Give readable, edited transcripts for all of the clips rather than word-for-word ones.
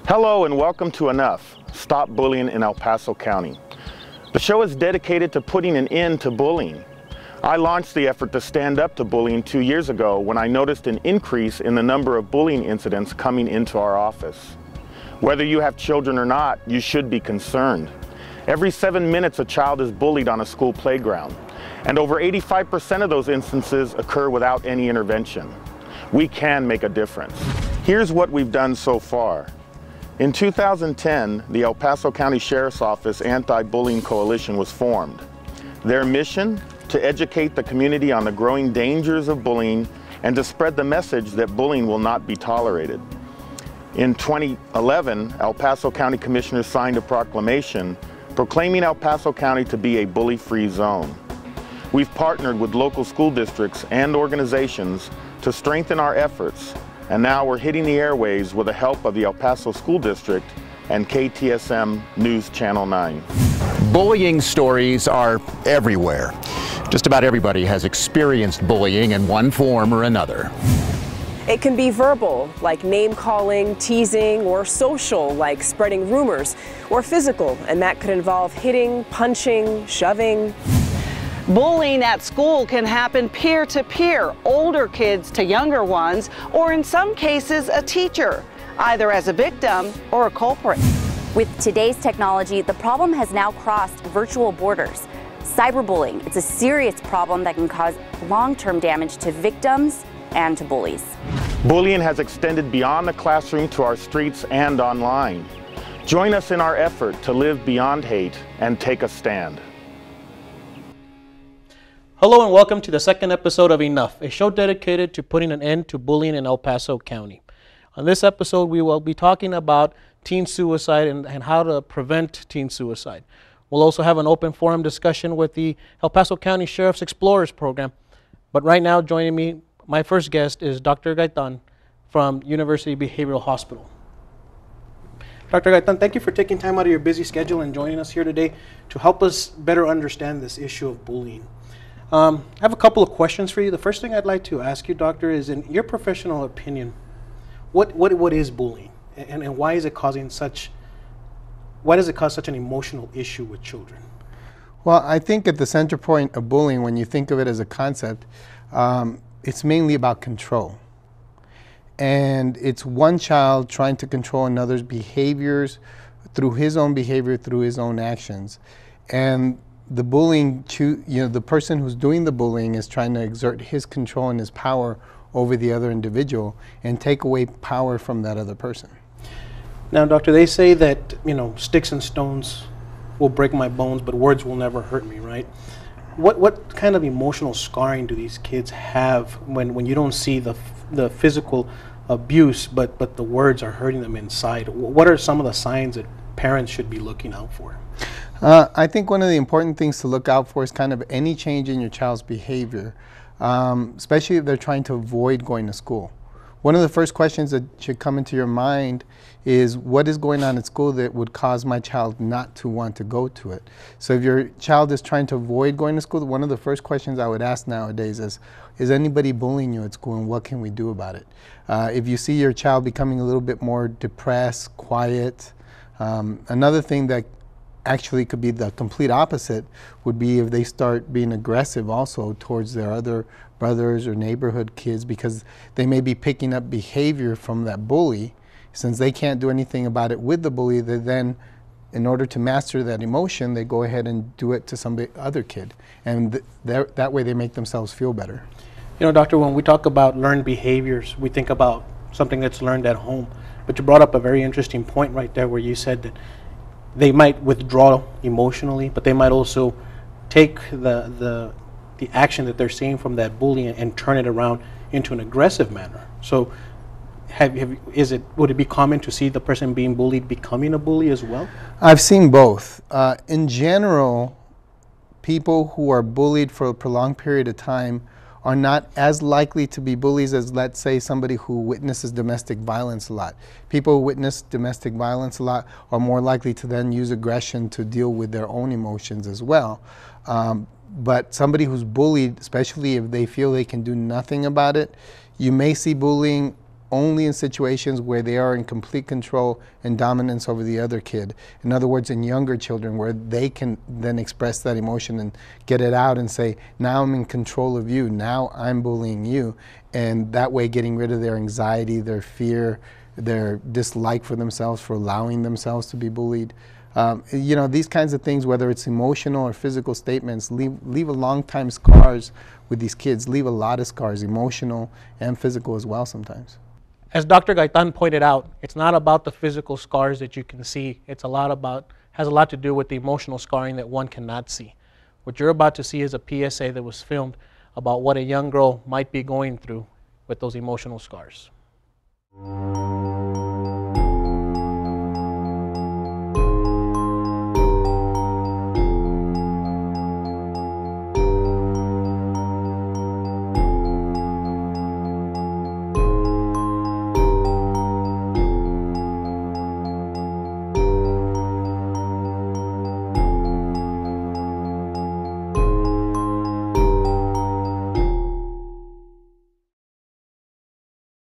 Hello and welcome to Enough, Stop Bullying in El Paso County. The show is dedicated to putting an end to bullying. I launched the effort to stand up to bullying 2 years ago when I noticed an increase in the number of bullying incidents coming into our office. Whether you have children or not, you should be concerned. Every 7 minutes a child is bullied on a school playground, and over 85% of those instances occur without any intervention. We can make a difference. Here's what we've done so far. In 2010, the El Paso County Sheriff's Office Anti-Bullying Coalition was formed. Their mission? To educate the community on the growing dangers of bullying and to spread the message that bullying will not be tolerated. In 2011, El Paso County Commissioners signed a proclamation proclaiming El Paso County to be a bully-free zone. We've partnered with local school districts and organizations to strengthen our efforts, and now we're hitting the airwaves with the help of the El Paso School District and KTSM News Channel 9. Bullying stories are everywhere. Just about everybody has experienced bullying in one form or another. It can be verbal, like name-calling, teasing, or social, like spreading rumors, or physical, and that could involve hitting, punching, shoving. Bullying at school can happen peer-to-peer, older kids to younger ones, or in some cases a teacher, either as a victim or a culprit. With today's technology, the problem has now crossed virtual borders. Cyberbullying, it's a serious problem that can cause long-term damage to victims and to bullies. Bullying has extended beyond the classroom to our streets and online. Join us in our effort to live beyond hate and take a stand. Hello and welcome to the second episode of Enough, a show dedicated to putting an end to bullying in El Paso County. On this episode, we will be talking about teen suicide and how to prevent teen suicide. We'll also have an open forum discussion with the El Paso County Sheriffs Explorers program. But right now, joining me, my first guest is Dr. Gaytan from University Behavioral Hospital. Dr. Gaytan, thank you for taking time out of your busy schedule and joining us here today to help us better understand this issue of bullying. I have a couple of questions for you. The first thing I'd like to ask you, Doctor, is in your professional opinion, what is bullying, and why is it causing why does it cause such an emotional issue with children? Well, I think at the center point of bullying, when you think of it as a concept, it's mainly about control. And it's one child trying to control another's behaviors through his own behavior, through his own actions. And the bullying, the person who's doing the bullying is trying to exert his control and his power over the other individual and take away power from that other person. Now, doctor, they say that, sticks and stones will break my bones, but words will never hurt me, right? What kind of emotional scarring do these kids have when you don't see the physical abuse, but the words are hurting them inside? What are some of the signs that parents should be looking out for? I think one of the important things to look out for is kind of any change in your child's behavior, especially if they're trying to avoid going to school. One of the first questions that should come into your mind is, what is going on at school that would cause my child not to want to go to it? So if your child is trying to avoid going to school, one of the first questions I would ask nowadays is anybody bullying you at school, and what can we do about it? If you see your child becoming a little bit more depressed, quiet, another thing that actually could be the complete opposite would be if they start being aggressive also towards their other brothers or neighborhood kids, because they may be picking up behavior from that bully. Since they can't do anything about it with the bully, they then, in order to master that emotion, they go ahead and do it to some other kid, and that way they make themselves feel better. Doctor, when we talk about learned behaviors, we think about something that's learned at home, but you brought up a very interesting point right there where you said that they might withdraw emotionally, but they might also take the action that they're seeing from that bully and turn it around into an aggressive manner. So would it be common to see the person being bullied becoming a bully as well? I've seen both. In general, people who are bullied for a prolonged period of time are not as likely to be bullies as, let's say, somebody who witnesses domestic violence a lot. People who witness domestic violence a lot are more likely to then use aggression to deal with their own emotions as well. But somebody who's bullied, especially if they feel they can do nothing about it, you may see bullying only in situations where they are in complete control and dominance over the other kid. In other words, in younger children, where they can then express that emotion and get it out and say, now I'm in control of you, now I'm bullying you. And that way getting rid of their anxiety, their fear, their dislike for themselves, for allowing themselves to be bullied. You know, these kinds of things, whether it's emotional or physical statements, leave a long time scars with these kids, leave a lot of scars, emotional and physical as well sometimes. As Dr. Gaytan pointed out, it's not about the physical scars that you can see. It's a lot about, has a lot to do with the emotional scarring that one cannot see. What you're about to see is a PSA that was filmed about what a young girl might be going through with those emotional scars.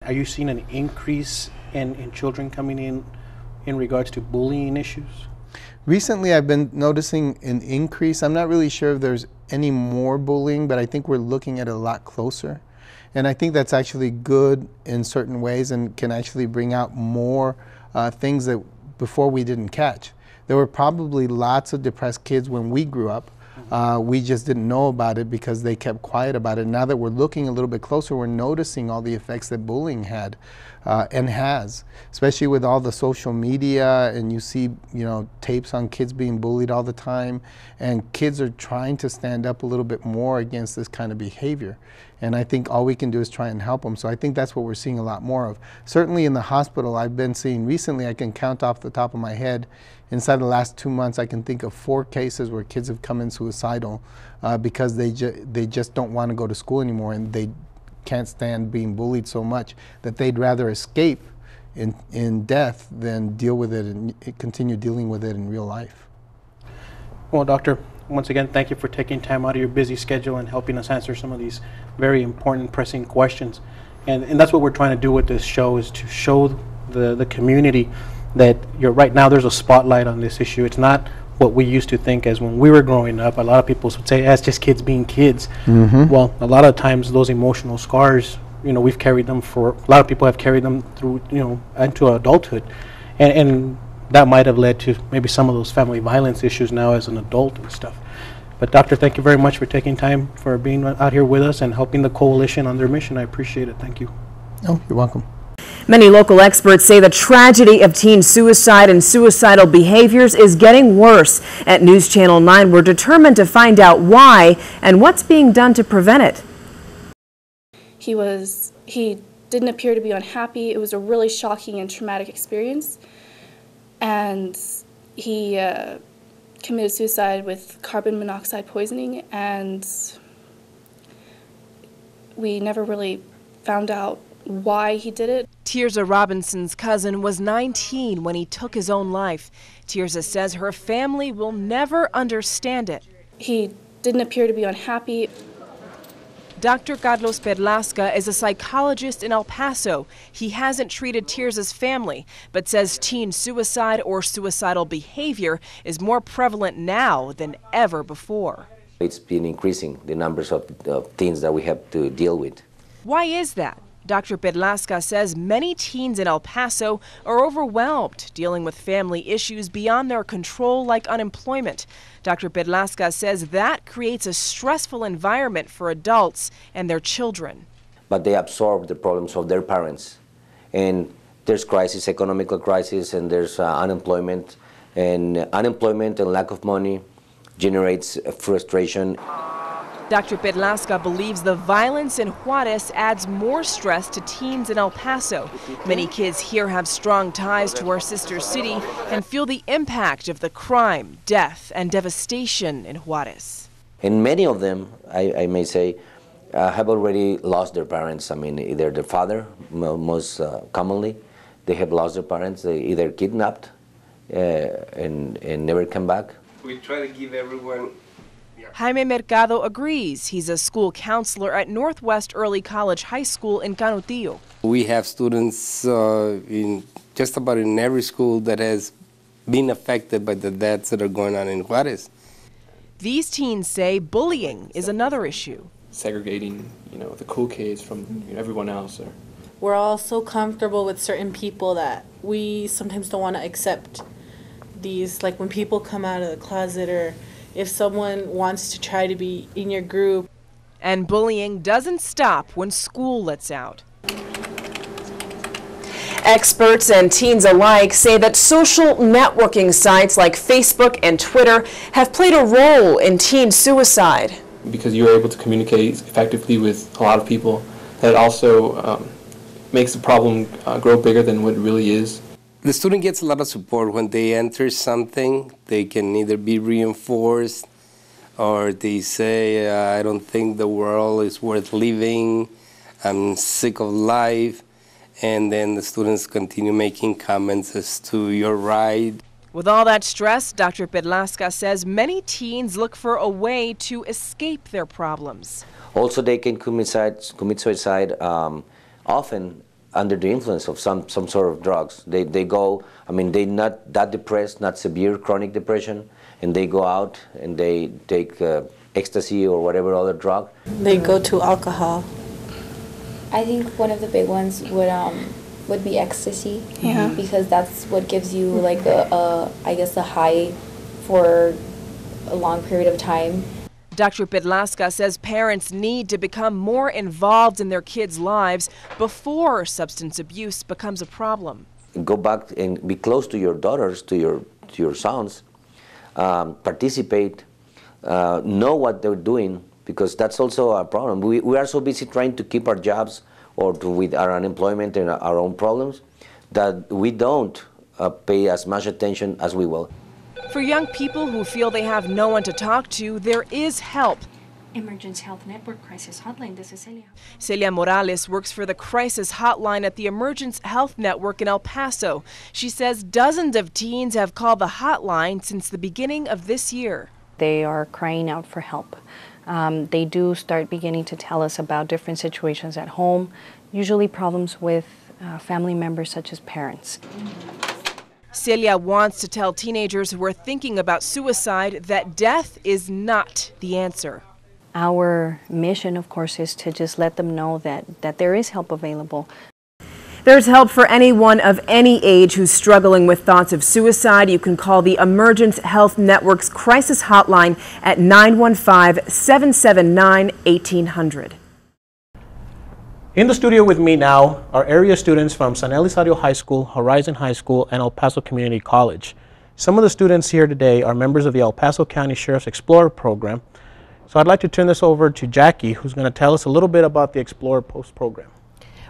Are you seeing an increase in children coming in regards to bullying issues? Recently, I've been noticing an increase. I'm not really sure if there's any more bullying, but I think we're looking at it a lot closer. And I think that's actually good in certain ways and can actually bring out more things that before we didn't catch. There were probably lots of depressed kids when we grew up. We just didn't know about it because they kept quiet about it. Now that we're looking a little bit closer, we're noticing all the effects that bullying had and has, especially with all the social media, and you see, you know, tapes on kids being bullied all the time, and kids are trying to stand up a little bit more against this kind of behavior. And I think all we can do is try and help them. So I think that's what we're seeing a lot more of. Certainly in the hospital, I've been seeing recently, I can count off the top of my head, inside the last 2 months, I can think of 4 cases where kids have come in suicidal because they just don't want to go to school anymore, and they can't stand being bullied so much that they'd rather escape in death than deal with it and continue dealing with it in real life. Well, Doctor, once again, thank you for taking time out of your busy schedule and helping us answer some of these very important, pressing questions. And that's what we're trying to do with this show, is to show the community that right now there's a spotlight on this issue. It's not what we used to think as when we were growing up. A lot of people would say, that's just kids being kids. Mm-hmm. Well, a lot of times those emotional scars, you know, we've carried them for, a lot of people have carried them through, you know, into adulthood. And that might have led to maybe some of those family violence issues now as an adult and stuff. But Doctor, thank you very much for taking time for being out here with us and helping the coalition on their mission. I appreciate it. Thank you. Oh, you're welcome. Many local experts say the tragedy of teen suicide and suicidal behaviors is getting worse. At News Channel 9, we're determined to find out why and what's being done to prevent it. He didn't appear to be unhappy. It was a really shocking and traumatic experience. And he committed suicide with carbon monoxide poisoning, and we never really found out why he did it. Tirza Robinson's cousin was 19 when he took his own life. Tirza says her family will never understand it. He didn't appear to be unhappy. Dr. Carlos Perlasca is a psychologist in El Paso. He hasn't treated Tirza's family, but says teen suicide or suicidal behavior is more prevalent now than ever before. It's been increasing, the numbers of teens that we have to deal with. Why is that? Dr. Perlasca says many teens in El Paso are overwhelmed, dealing with family issues beyond their control like unemployment. Dr. Perlasca says that creates a stressful environment for adults and their children. But they absorb the problems of their parents. And there's crisis, economical crisis, and there's unemployment. And unemployment and lack of money generates frustration. Dr. Perlasca believes the violence in Juarez adds more stress to teens in El Paso. Many kids here have strong ties to our sister city and feel the impact of the crime, death, and devastation in Juarez. And many of them, I may say, have already lost their parents. I mean, either their father, most commonly, they have lost their parents. They either kidnapped and never come back. We try to give everyone Jaime Mercado agrees. He's a school counselor at Northwest Early College High School in Canutillo. We have students in just about in every school that has been affected by the deaths that are going on in Juarez. These teens say bullying is another issue. Segregating, the cool kids from everyone else. We're all so comfortable with certain people that we sometimes don't want to accept these, like when people come out of the closet or if someone wants to try to be in your group. And bullying doesn't stop when school lets out. Experts and teens alike say that social networking sites like Facebook and Twitter have played a role in teen suicide. Because you're able to communicate effectively with a lot of people, that also makes the problem grow bigger than what it really is. The student gets a lot of support when they enter something. They can either be reinforced or they say, I don't think the world is worth living, I'm sick of life. And then the students continue making comments as to you're right. With all that stress, Dr. Pedlasca says many teens look for a way to escape their problems. Also, they can commit suicide often under the influence of some sort of drugs. They're not that depressed, not severe chronic depression, and they go out and they take ecstasy or whatever other drug. They go to alcohol. I think one of the big ones would be ecstasy. Yeah. Because that's what gives you like a high for a long period of time. Dr. Pedlasca says parents need to become more involved in their kids' lives before substance abuse becomes a problem. Go back and be close to your daughters, to your sons, participate, know what they're doing, because that's also a problem. We are so busy trying to keep our jobs or with our unemployment and our own problems that we don't pay as much attention as we will. For young people who feel they have no one to talk to, there is help. Emergency Health Network Crisis Hotline. This is Celia. Celia Morales works for the Crisis Hotline at the Emergency Health Network in El Paso. She says dozens of teens have called the hotline since the beginning of this year. They are crying out for help. They do start beginning to tell us about different situations at home, usually problems with family members such as parents. Celia wants to tell teenagers who are thinking about suicide that death is not the answer. Our mission, of course, is to just let them know that there is help available. There's help for anyone of any age who's struggling with thoughts of suicide. You can call the Emergency Health Network's crisis hotline at 915-779-1800. In the studio with me now are area students from San Elizario High School, Horizon High School, and El Paso Community College. Some of the students here today are members of the El Paso County Sheriffs Explorer program. So I'd like to turn this over to Jackie, who's going to tell us a little bit about the Explorer Post program.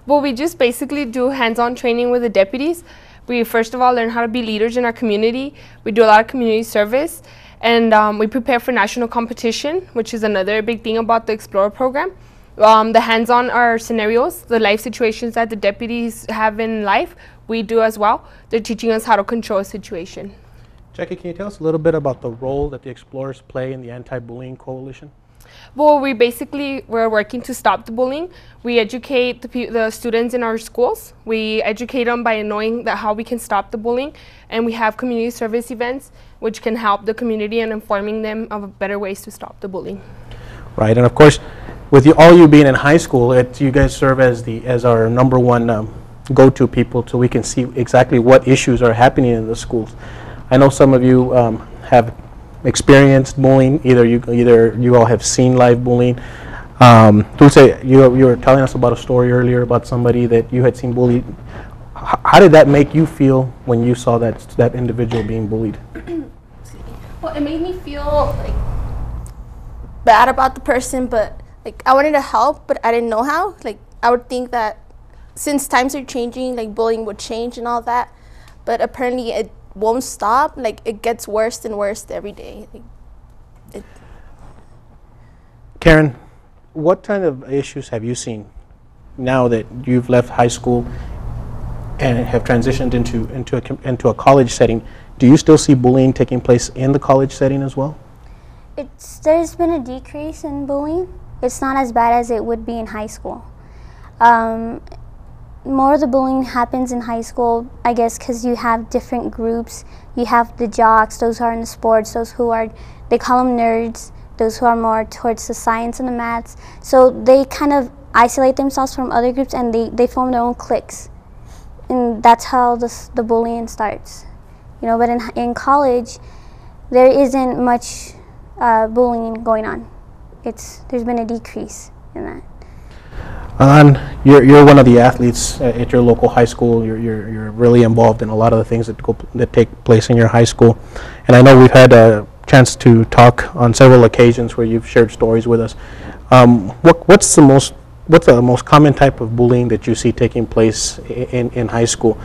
Well, we just basically do hands-on training with the deputies. We first of all learn how to be leaders in our community. We do a lot of community service, and we prepare for national competition, which is another big thing about the Explorer program. The hands-on are scenarios, the life situations that the deputies have in life, we do as well. They're teaching us how to control a situation. Jackie, can you tell us a little bit about the role that the Explorers play in the Anti-Bullying Coalition? Well, we're working to stop the bullying. We educate the students in our schools. We educate them by knowing how we can stop the bullying. And we have community service events which can help the community and informing them of better ways to stop the bullying. Right, and of course, with all you being in high school, you guys serve as our #1 go-to people, so we can see exactly what issues are happening in the schools. I know some of you have experienced bullying. Either you all have seen live bullying. Dulce, you were telling us about a story earlier about somebody that you had seen bullied. How did that make you feel when you saw that individual being bullied? Well, it made me feel like bad about the person, but like I wanted to help, but I didn't know how. Like I would think that since times are changing, like bullying would change and all that, but apparently it won't stop. Like it gets worse and worse every day. Karen, what kind of issues have you seen now that you've left high school and have transitioned into a college setting? Do you still see bullying taking place in the college setting as well? There's been a decrease in bullying. It's not as bad as it would be in high school. More of the bullying happens in high school, I guess, because you have different groups. You have the jocks, those who are in the sports, those who are, they call them nerds, those who are more towards the science and the maths. So they kind of isolate themselves from other groups, and they form their own cliques. And that's how the bullying starts. You know, but in college, there isn't much bullying going on. There's been a decrease in that. You're one of the athletes at your local high school. You're really involved in a lot of the things that take place in your high school, and I know we've had a chance to talk on several occasions where you've shared stories with us. What's the most common type of bullying that you see taking place in high school?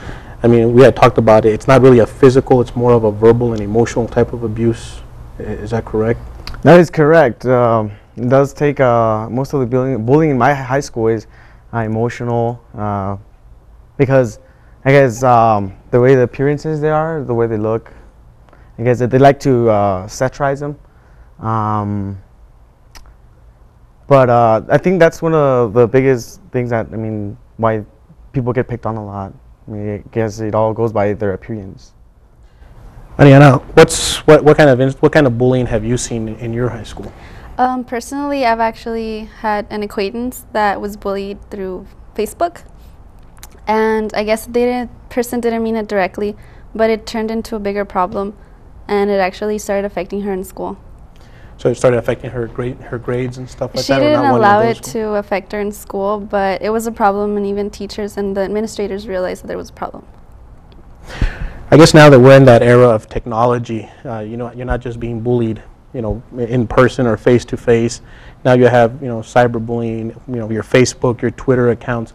I mean, we had talked about it. It's not really a physical; it's more of a verbal and emotional type of abuse. Is that correct? That is correct. It does take most of the bullying in my high school is emotional, because I guess the way the appearances they are, the way they look, I guess that they like to satirize them. But I think that's one of the biggest things that, I mean, why people get picked on a lot. I mean, I guess it all goes by their appearance. Mariana, what kind of bullying have you seen in your high school? Personally, I've actually had an acquaintance that was bullied through Facebook, and I guess the person didn't mean it directly, but it turned into a bigger problem, and it actually started affecting her in school. So it started affecting her grades and stuff like that? She didn't allow it to affect her in school, but it was a problem, and even teachers and the administrators realized that there was a problem. I guess now that we're in that era of technology, you know, you're not just being bullied, you know, in person or face to face. Now you have, you know, cyberbullying, you know, your Facebook, your Twitter accounts.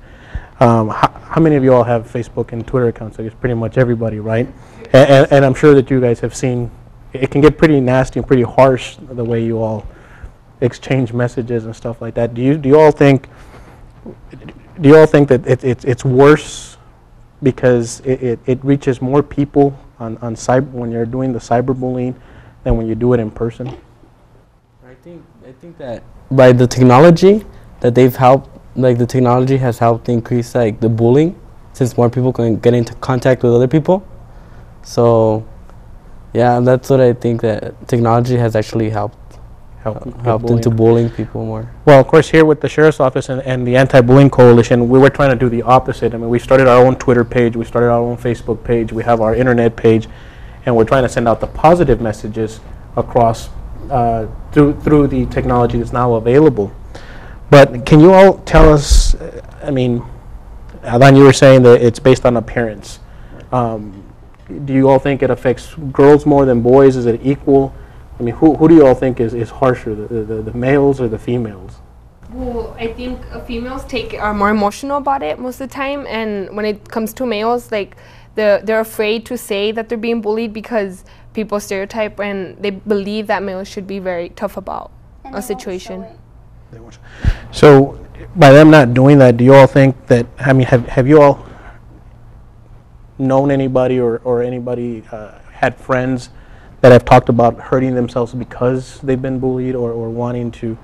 How many of you all have Facebook and Twitter accounts? I guess pretty much everybody, right? And I'm sure that you guys have seen, it can get pretty nasty and pretty harsh the way you all exchange messages and stuff like that. Do you all think that it's worse because it reaches more people on cyber when you're doing the cyberbullying than when you do it in person? I think that by the technology that they've helped, like the technology has helped increase like the bullying, since more people can get into contact with other people. So yeah, that's what I think, that technology has actually helped into bullying people more. Well, of course, here with the Sheriff's Office and the Anti-Bullying Coalition, we were trying to do the opposite. I mean, we started our own Twitter page, we started our own Facebook page, we have our internet page, and we're trying to send out the positive messages across through the technology that's now available. But can you all tell us, I mean, Adan, you were saying that it's based on appearance. Do you all think it affects girls more than boys? Is it equal? I mean, who do you all think is harsher, the males or the females? Well, I think females are more emotional about it most of the time, and when it comes to males, like they're afraid to say that they're being bullied because people stereotype and they believe that males should be very tough about a situation. So by them not doing that, do you all think that, I mean, have you all known anybody or anybody had friends that have talked about hurting themselves because they've been bullied or wanting to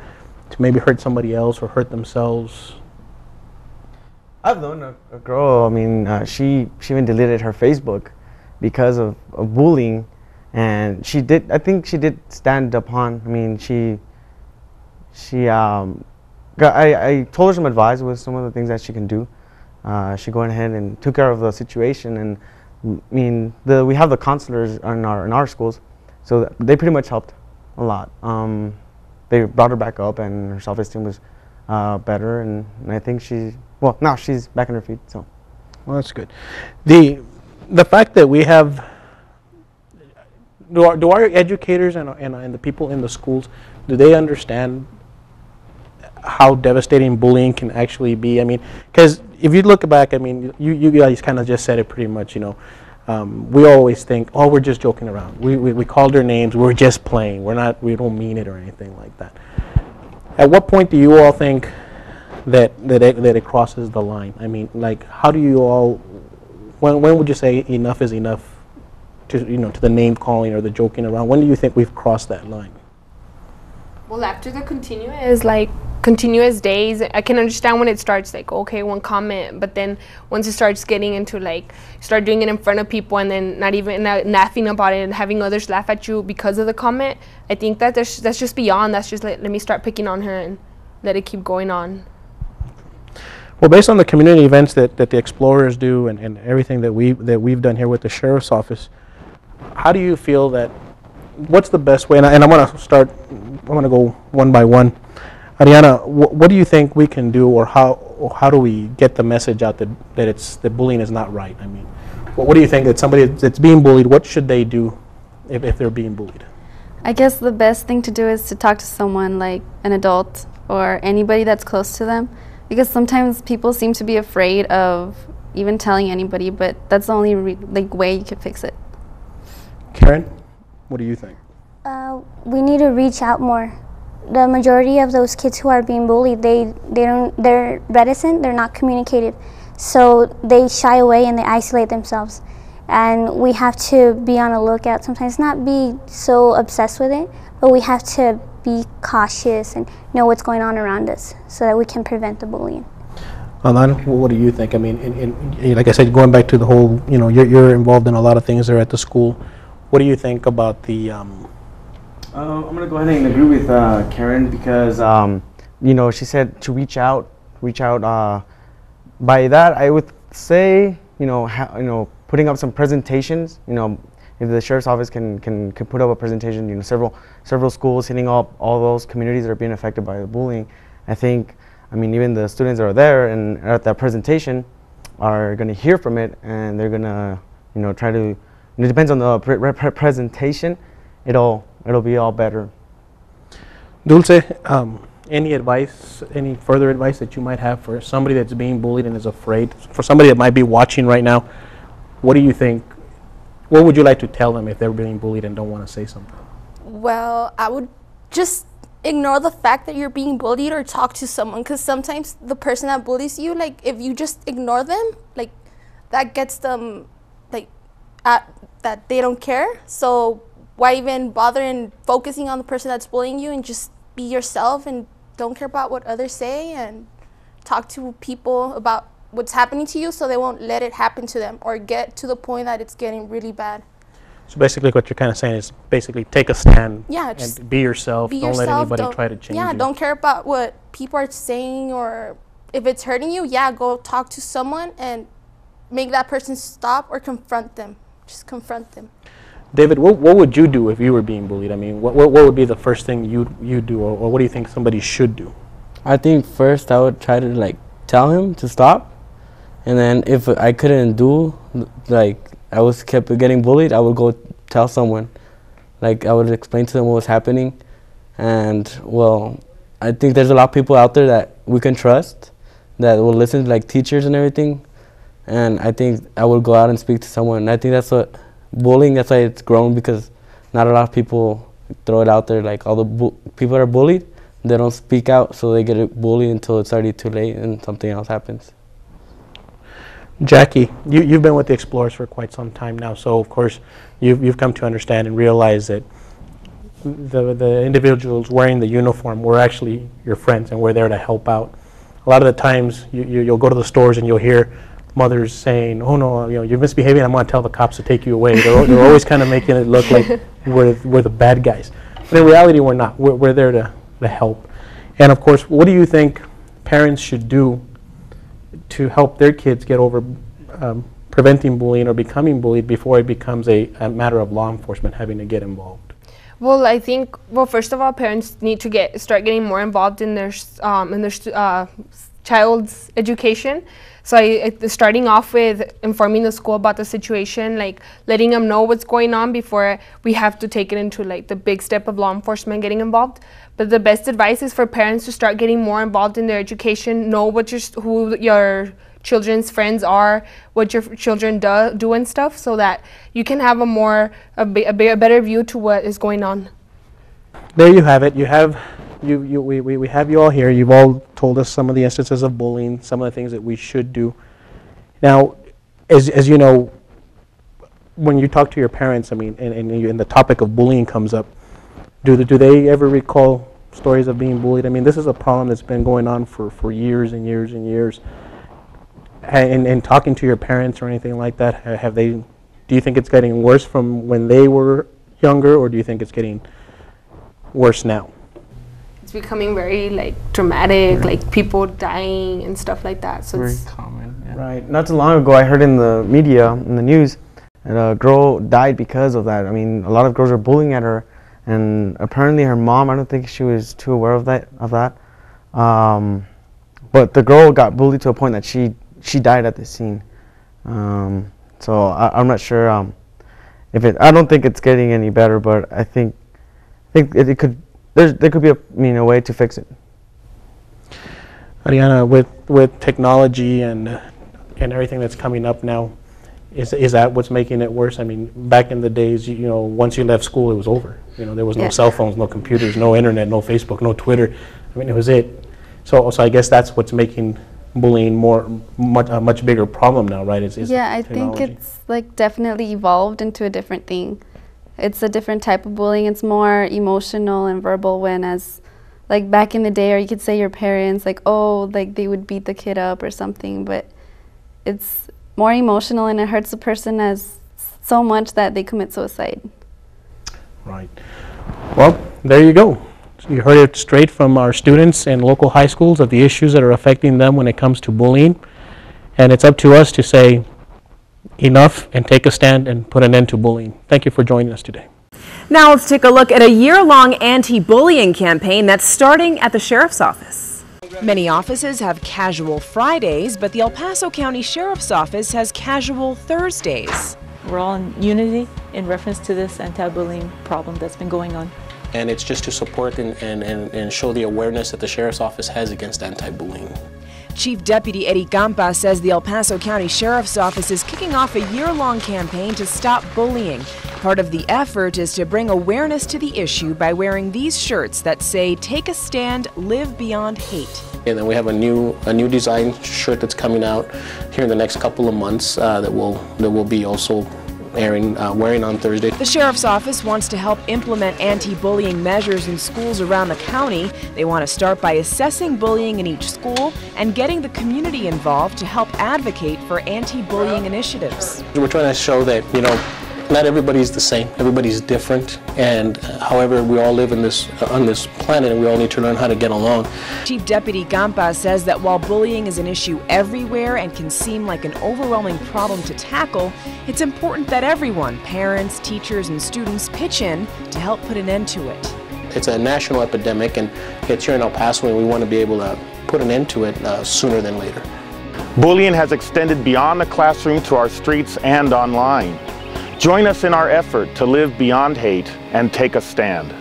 maybe hurt somebody else or hurt themselves? I've known a girl, I mean, she even deleted her Facebook because of bullying, and I think she did stand upon, I mean, I told her some advice with some of the things that she can do. She went ahead and took care of the situation, and I mean, we have the counselors in our schools, so they pretty much helped a lot. They brought her back up, and her self-esteem was better, and I think now she's back on her feet. So, well, that's good. The fact that we have, do our educators and the people in the schools, do they understand how devastating bullying can actually be? I mean, because if you look back, I mean, you guys kind of just said it pretty much, you know. We always think, oh, we're just joking around. We called her names. We're just playing. We don't mean it or anything like that. At what point do you all think that it crosses the line? I mean, like, how do you all? When would you say enough is enough? To the name calling or the joking around. When do you think we've crossed that line? Well, after the continuous days, I can understand when it starts like, okay, one comment, but then once it starts getting into like, start doing it in front of people and then not laughing about it and having others laugh at you because of the comment, I think that that's just beyond. That's just like, let me start picking on her and let it keep going on. Well, based on the community events that the Explorers do and everything that we've done here with the Sheriff's Office, how do you feel that, what's the best way, and I'm going to go one by one. Ariana, what do you think we can do, or how do we get the message out that bullying is not right? I mean, what do you think that somebody that's being bullied, what should they do if they're being bullied? I guess the best thing to do is to talk to someone like an adult or anybody that's close to them, because sometimes people seem to be afraid of even telling anybody, but that's the only way you can fix it. Karen, what do you think? We need to reach out more. The majority of those kids who are being bullied, they're reticent, they're not communicative. So they shy away and they isolate themselves. And we have to be on the lookout, sometimes not be so obsessed with it, but we have to be cautious and know what's going on around us so that we can prevent the bullying. Alana, what do you think? I mean, like I said, going back to the whole, you're involved in a lot of things there at the school. What do you think about the... I'm going to go ahead and agree with Karen, because, she said to reach out. By that, I would say, putting up some presentations, if the Sheriff's Office can put up a presentation, several schools hitting up all those communities that are being affected by the bullying. I think, even the students that are there and at that presentation are going to hear from it, and they're going to, try to, it depends on the presentation, it'll be all better. Dulce, any further advice that you might have for somebody that's being bullied and is afraid, for somebody that might be watching right now? What do you think? What would you like to tell them if they're being bullied and don't want to say something? Well, I would just ignore the fact that you're being bullied or talk to someone, because sometimes the person that bullies you, if you just ignore them, that gets them that they don't care. So why even bother and focusing on the person that's bullying you, and just be yourself and don't care about what others say, and talk to people about what's happening to you so they won't let it happen to them or get to the point that it's getting really bad. So basically what you're kind of saying is basically take a stand, just and be yourself. Don't let anybody try to change you. Don't care about what people are saying, or if it's hurting you, go talk to someone and make that person stop, or confront them. Just confront them. David, what would you do if you were being bullied? I mean, what would be the first thing you do, or what do you think somebody should do? I think first I would try to tell him to stop, and then if I couldn't do, I was kept getting bullied, I would go tell someone. I would explain to them what was happening, and I think there's a lot of people out there that we can trust, that will listen to teachers and everything, and I think I would go out and speak to someone. And I think that's what bullying, that's why it's grown, because not a lot of people throw it out there. All the people that are bullied, they don't speak out, so they get bullied until it's already too late and something else happens. Jackie, you've been with the Explorers for quite some time now, so of course you've come to understand and realize that the individuals wearing the uniform, we're actually your friends and we're there to help out. A lot of the times you'll go to the stores and you'll hear mothers saying, "Oh no, you're misbehaving, I'm going to tell the cops to take you away." They're always kind of making it look like we're the bad guys. But in reality, we're not. We're there to help. And of course, what do you think parents should do to help their kids get over preventing bullying or becoming bullied before it becomes a matter of law enforcement having to get involved? Well, I think, first of all, parents need to start getting more involved in their child's education. So starting off with informing the school about the situation, letting them know what's going on before we have to take it into the big step of law enforcement getting involved. But the best advice is for parents to start getting more involved in their education, know who your children's friends are, what your children do and stuff, so that you can have a better view to what is going on. There you have it. We have you all here. You've all told us some of the instances of bullying, some of the things that we should do. Now, as you know, when you talk to your parents, and the topic of bullying comes up, do they ever recall stories of being bullied? I mean, this is a problem that's been going on for years and years and years. And talking to your parents or anything like that, do you think it's getting worse from when they were younger, or do you think it's getting worse now? It's becoming very like dramatic, like people dying and stuff like that. So very it's common. Yeah. Right. Not too long ago, I heard in the media, in the news, that a girl died because of that. I mean, a lot of girls are bullying at her, and apparently her mom, I don't think she was too aware of that. But the girl got bullied to a point that she died at the scene. So I'm not sure I don't think it's getting any better, but I think it could. There could be a way to fix it. Ariana, with technology and everything that's coming up now, is that what's making it worse? I mean, back in the days, once you left school, it was over. There was no cell phones, no computers, no internet, no Facebook, no Twitter. I mean, it was it. So I guess that's what's making bullying a much bigger problem now, right? Yeah, I think it's like definitely evolved into a different thing. It's a different type of bullying. It's more emotional and verbal, when as like back in the day, or you could say your parents, like, oh, like they would beat the kid up or something, but it's more emotional, and it hurts the person as so much that they commit suicide. Right. Well, there you go. You heard it straight from our students in local high schools of the issues that are affecting them when it comes to bullying. And it's up to us to say enough and take a stand and put an end to bullying. Thank you for joining us today. Now let's take a look at a year-long anti-bullying campaign that's starting at the Sheriff's Office. Many offices have casual Fridays, but the El Paso County Sheriff's Office has casual Thursdays. We're all in unity in reference to this anti-bullying problem that's been going on. And it's just to support and show the awareness that the Sheriff's Office has against anti-bullying. Chief Deputy Eddie Campa says the El Paso County Sheriff's Office is kicking off a year-long campaign to stop bullying. Part of the effort is to bring awareness to the issue by wearing these shirts that say, "Take a stand, live beyond hate." And then we have a new design shirt that's coming out here in the next couple of months that will be also wearing on Thursday. The Sheriff's Office wants to help implement anti-bullying measures in schools around the county. They want to start by assessing bullying in each school and getting the community involved to help advocate for anti-bullying initiatives. We're trying to show that, not everybody's the same. Everybody's different, and however, we all live on this planet, and we all need to learn how to get along. Chief Deputy Campa says that while bullying is an issue everywhere and can seem like an overwhelming problem to tackle, it's important that everyone, parents, teachers, and students, pitch in to help put an end to it. It's a national epidemic, and it's here in El Paso, and we want to be able to put an end to it sooner than later. Bullying has extended beyond the classroom to our streets and online. Join us in our effort to live beyond hate and take a stand.